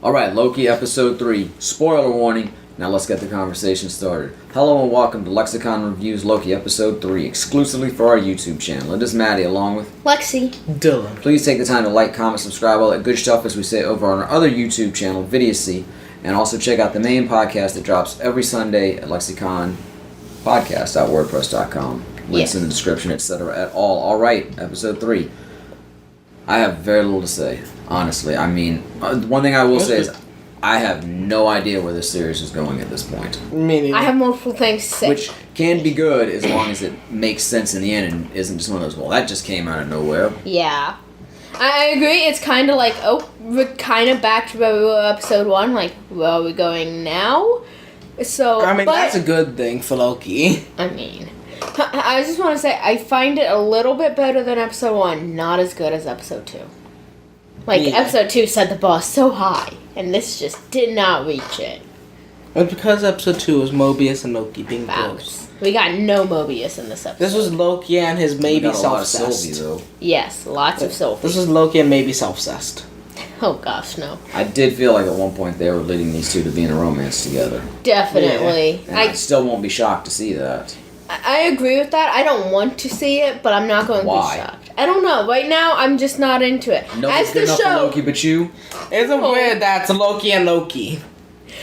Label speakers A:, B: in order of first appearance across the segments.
A: Alright, Loki episode 3. Spoiler warning. Now let's get the conversation started. Hello and welcome to LexiCon Reviews Loki episode 3, exclusively for our YouTube channel. It is Maddie along with
B: Lexi.
C: Dylan.
A: Please take the time to like, comment, subscribe, all that good stuff as we say over on our other YouTube channel, Vidiocy. And also check out the main podcast that drops every Sunday at LexiconPodcast.wordpress.com. Links in the description, etc. at all. Alright, episode 3. I have very little to say, honestly. I mean, one thing I will say is I have no idea where this series is going at this point.
B: I have multiple things to say.
A: Which can be good as long as it makes sense in the end and isn't just one of those, well, that just came out of nowhere.
B: Yeah. I agree. It's kind of like, we're kind of back to where we were episode 1. Like, where are we going now? So,
C: that's a good thing for Loki.
B: I just want to say, I find it a little bit better than episode 1. Not as good as episode 2. Episode 2 set the bar so high, and this just did not reach it.
C: But because episode 2 was Mobius and Loki being close.
B: We got no Mobius in this episode.
C: This was Loki and his maybe
A: self-obsessed.
C: self-obsessed.
A: Sylvie, though.
B: Yes, lots of Sylvie.
C: This was Loki and maybe self-obsessed.
B: Oh gosh, no.
A: I did feel like at one point they were leading these two to be in a romance together.
B: Definitely.
A: And I still won't be shocked to see that.
B: I agree with that. I don't want to see it, but I'm not going to be shocked. I don't know. Right now, I'm just not into it.
A: Nobody's good enough for Loki but you?
C: It's weird that's Loki and Loki.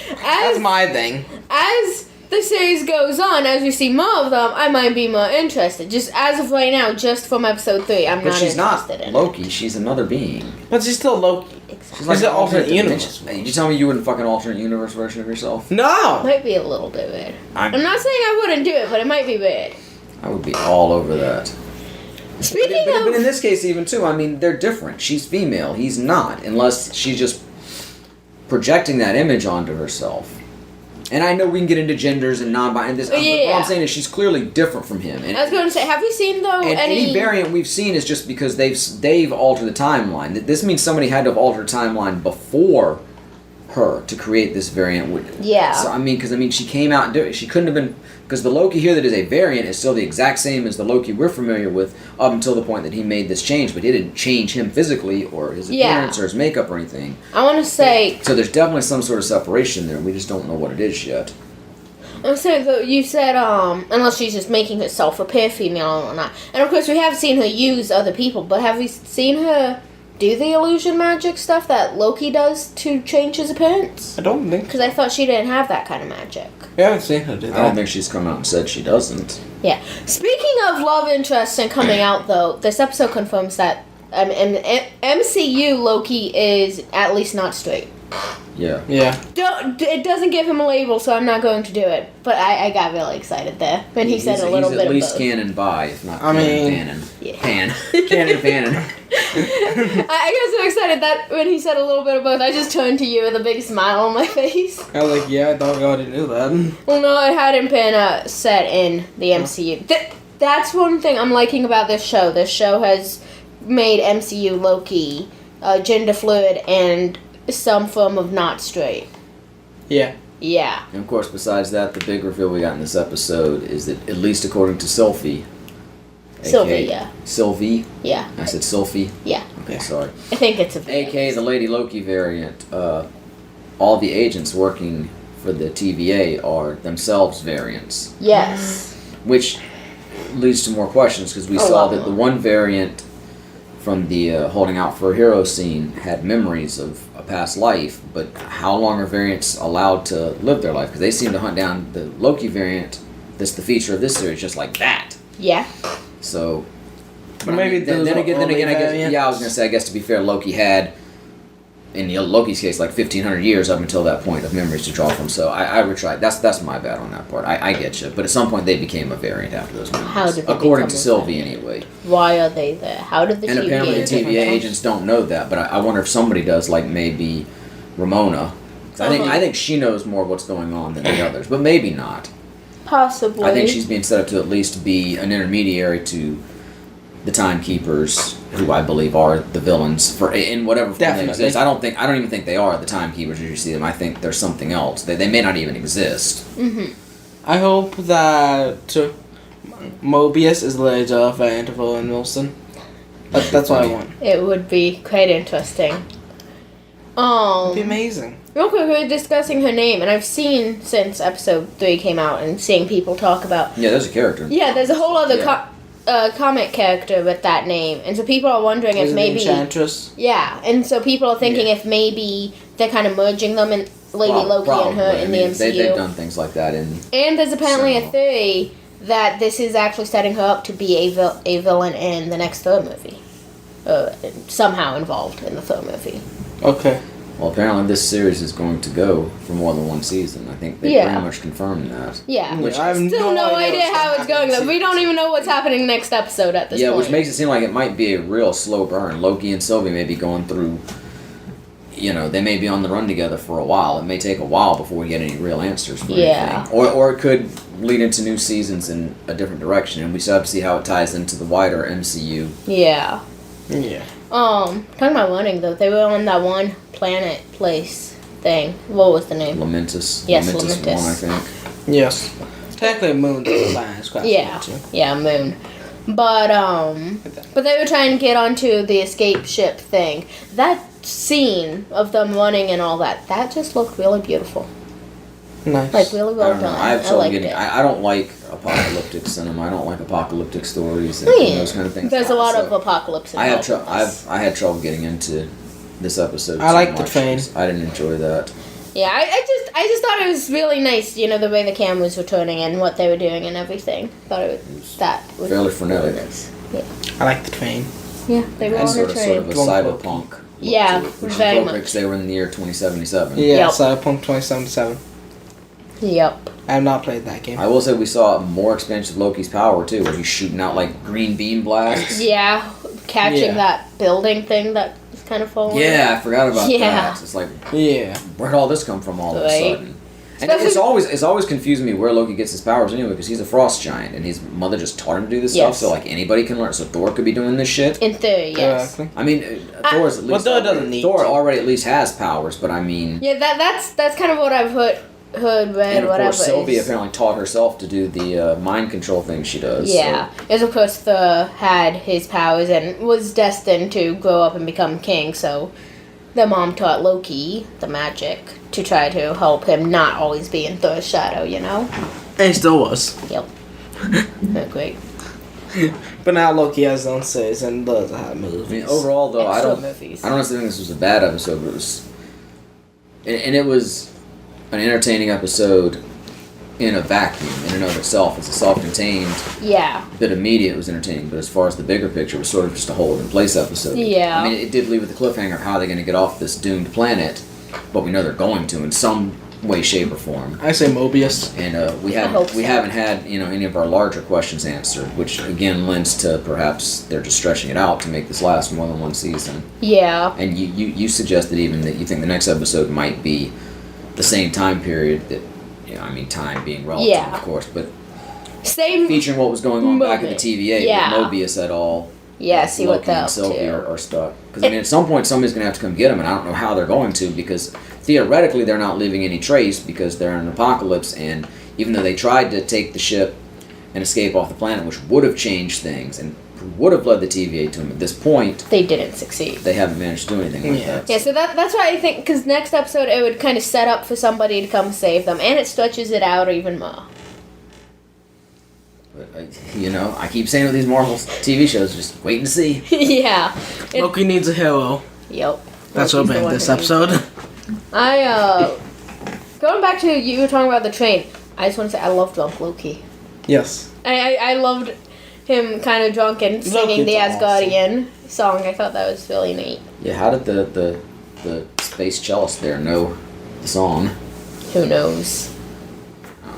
C: That's my thing.
B: As the series goes on, as we see more of them, I might be more interested. Just as of right now, just from episode 3, I'm not interested in it.
A: But she's not Loki. She's another being.
C: But she's still Loki.
B: Exactly.
A: She's like
C: an alternate universe.
A: Did you tell me you wouldn't fucking alternate universe version of yourself?
C: No!
B: Might be a little bit weird. I'm not saying I wouldn't do it, but it might be weird.
A: I would be all over that. But in this case, even too, I mean, they're different. She's female. He's not, unless she's just projecting that image onto herself. And I know we can get into genders and non-binary. But what I'm saying is she's clearly different from him. And
B: I was going to say, have you seen though
A: any variant we've seen is just because they've altered the timeline. This means somebody had to have altered the timeline before her to create this variant.
B: Yeah.
A: So because she came out and did it. She couldn't have been, because the Loki here that is a variant is still the exact same as the Loki we're familiar with up until the point that he made this change, but he didn't change him physically or his appearance or his makeup or anything.
B: I want to say,
A: so there's definitely some sort of separation there. We just don't know what it is yet.
B: I'm saying though, you said unless she's just making herself appear female or not, and of course we have seen her use other people, but have we seen her do the illusion magic stuff that Loki does to change his appearance?
C: I don't think.
B: Because I thought she didn't have that kind of magic.
C: We haven't seen her do that.
A: I don't think she's come out and said she doesn't.
B: Yeah. Speaking of love interest and coming out, though, this episode confirms that MCU Loki is at least not straight.
A: Yeah.
C: Yeah.
B: It doesn't give him a label, so I'm not going to do it. But I got really excited there when he said a little bit of both.
A: He's at least canon bi, if not canon.
B: Yeah.
A: Canon fanon.
B: I got so excited that when he said a little bit of both, I just turned to you with a big smile on my face.
C: I was like, yeah, I thought we already knew that.
B: Well, no, it hadn't been set in the MCU. That's one thing I'm liking about this show. This show has made MCU Loki gender fluid and some form of not straight.
C: Yeah.
B: Yeah.
A: And of course, besides that, the big reveal we got in this episode is that, at least according to Sylvie...
B: Sylvie, yeah.
A: Sylvie?
B: Yeah.
A: I said Sylvie?
B: Yeah.
A: Okay, sorry.
B: I think it's a...
A: A.K.A. the Lady Loki variant. All the agents working for the TVA are themselves variants.
B: Yes.
A: Which leads to more questions, because we saw that the one variant from the Holding Out for a Hero scene had memories of a past life, but how long are variants allowed to live their life? Because they seem to hunt down the Loki variant, that's the feature of this series, just like that.
B: Yeah.
A: So,
C: but maybe
A: then again, I guess, I was going to say, I guess to be fair, Loki had, in Loki's case, like 1,500 years up until that point of memories to draw from, so I retried. That's my bad on that part. I get you. But at some point, they became a variant after those memories.
B: How did they
A: according to Sylvie, anyway.
B: Why are they there? How did the TVA...
A: And apparently the TVA agents don't know that, but I wonder if somebody does, like maybe Ramona. I think she knows more what's going on than the others, but maybe not.
B: Possibly.
A: I think she's being set up to at least be an intermediary to the Timekeepers, who I believe are the villains in whatever form they exist. I don't even think they are the Timekeepers as you see them. I think they're something else. They may not even exist.
B: Mm-hmm.
C: I hope that Mobius is later a variant of Owen Wilson. That's what I want.
B: It would be quite interesting.
C: It'd be amazing.
B: Real quick, we were discussing her name, and I've seen since episode 3 came out, and seeing people talk about.
A: Yeah, there's a character.
B: Yeah, there's a whole other comic character with that name, and so people are wondering if maybe.
C: Enchantress.
B: Yeah, and so people are thinking if maybe they're kind of merging them in Lady Loki and her in the MCU.
A: They've done things like that in.
B: And there's apparently a theory that this is actually setting her up to be a villain in the next Thor movie. Somehow involved in the Thor movie.
C: Okay.
A: Well, apparently this series is going to go for more than one season. I think they pretty much confirmed that.
B: Yeah.
C: Which I have
B: still no idea how it's going. Though. We don't even know what's happening next episode at this point.
A: Yeah, which makes it seem like it might be a real slow burn. Loki and Sylvie may be going through, they may be on the run together for a while. It may take a while before we get any real answers for anything. Or it could lead into new seasons in a different direction, and we still have to see how it ties into the wider MCU.
B: Yeah.
C: Yeah.
B: Talking about running though, they were on that one planet place thing. What was the name?
A: Lamentus.
B: Yes,
A: Lamentus
B: Lamentus.
A: 1, I think.
C: Yes. Technically, Moon is planet.
B: Yeah, Moon. But they were trying to get onto the escape ship thing. That scene of them running and all that just looked really beautiful.
C: Nice.
B: Like really well done.
A: I don't like apocalyptic cinema. I don't like apocalyptic stories and those kind of things.
B: There's a lot of apocalypse.
A: I had trouble getting into this episode.
C: I like the train.
A: I didn't enjoy that.
B: Yeah, I just thought it was really nice. The way the cameras were turning and what they were doing and everything. Thought it was
A: fairly frenetic.
B: Nice. Yeah.
C: I like the train.
B: Yeah, they were on the train.
A: Sort of a cyberpunk.
B: Yeah,
A: which
B: very
A: is
B: much.
A: because they were in the year 2077.
C: Yeah,
B: Yep.
C: Cyberpunk 2077.
B: Yep.
C: I have not played that game.
A: I will say we saw more expansion of Loki's power too, where he's shooting out like green beam blasts.
B: Yeah, catching that building thing that was kind of falling.
A: Yeah, I forgot about that. It's like, where'd all this come from all of a sudden? And it's always confusing me where Loki gets his powers anyway, because he's a frost giant, and his mother just taught him to do this stuff, so like anybody can learn. So Thor could be doing this shit.
B: In theory, yes.
A: I mean, Thor's at least
C: Thor doesn't need.
A: Thor already at least has powers, but I mean.
B: Yeah, that's kind of what I've read,
A: and of
B: whatever.
A: course, Sylvie apparently taught herself to do the mind control thing she does.
B: Yeah, as of course Thor had his powers and was destined to grow up and become king. So, the mom taught Loki the magic to try to help him not always be in Thor's shadow.
C: And he still was.
B: Yep. Great.
C: But now Loki has his own series and does have movies.
A: I mean, overall though, I don't
B: movies.
A: necessarily think this was a bad episode, but it was, and it was an entertaining episode in a vacuum in and of itself. It's a self-contained bit of media. It was entertaining, but as far as the bigger picture, it was sort of just a hold-in-place episode.
B: Yeah.
A: I mean, it did leave with the cliffhanger of how they're going to get off this doomed planet, but we know they're going to in some way, shape, or form.
C: I say Mobius.
A: And we haven't had any of our larger questions answered, which again lends to perhaps they're just stretching it out to make this last more than one season.
B: Yeah.
A: And you suggested even that you think the next episode might be the same time period that, time being relative, of course, but
B: same
A: featuring what was going on back at the TVA with Mobius et al.
B: Yeah, see what
A: Loki and Sylvie are stuck. Because at some point somebody's going to have to come get them, and I don't know how they're going to, because theoretically they're not leaving any trace because they're in an apocalypse, and even though they tried to take the ship and escape off the planet, which would have changed things and would have led the TVA to them, at this point
B: they didn't succeed.
A: They haven't managed to do anything like that.
B: Yeah, so that's why I think, because next episode it would kind of set up for somebody to come save them, and it stretches it out even more.
A: But I keep saying with these Marvel TV shows, just wait and see.
B: Yeah.
C: Loki needs a hero.
B: Yep.
C: That's what made this episode.
B: Going back to you were talking about the train, I just want to say I loved Loki.
C: Yes.
B: I loved him kind of drunk and singing the Asgardian song. I thought that was really neat.
A: Yeah, how did the space cellist there know the song?
B: Who knows?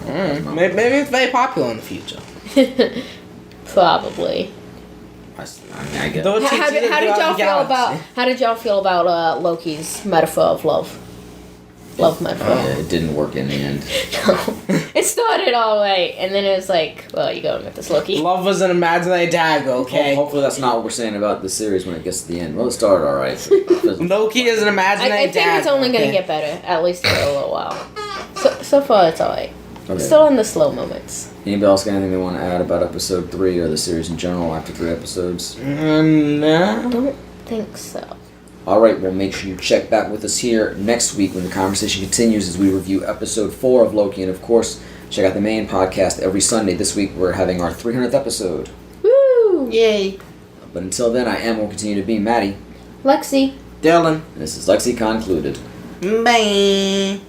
C: Maybe it's very popular in the future.
B: Probably.
A: I guess.
B: How did y'all feel about Loki's metaphor of love? Love metaphor.
A: It didn't work in the end.
B: No. It started all right, and then it was like, well, you going with this Loki.
C: Love was an imaginary dagger, okay?
A: Hopefully that's not what we're saying about the series when it gets to the end. Well, it started all right.
C: Loki is an imaginary dagger.
B: I think it's only going to get better, at least for a little while. So far, it's all right.
A: Okay.
B: Still in the slow moments.
A: Anybody else got anything they want to add about episode 3 or the series in general after 3 episodes?
C: No.
B: I don't think so.
A: Alright, well, make sure you check back with us here next week when the conversation continues as we review episode 4 of Loki. And of course, check out the main podcast every Sunday. This week we're having our 300th episode.
B: Woo!
C: Yay.
A: But until then, I am will continue to be Maddie.
B: Lexi.
C: Dylan.
A: And this is LexiCon concluded.
C: Bye.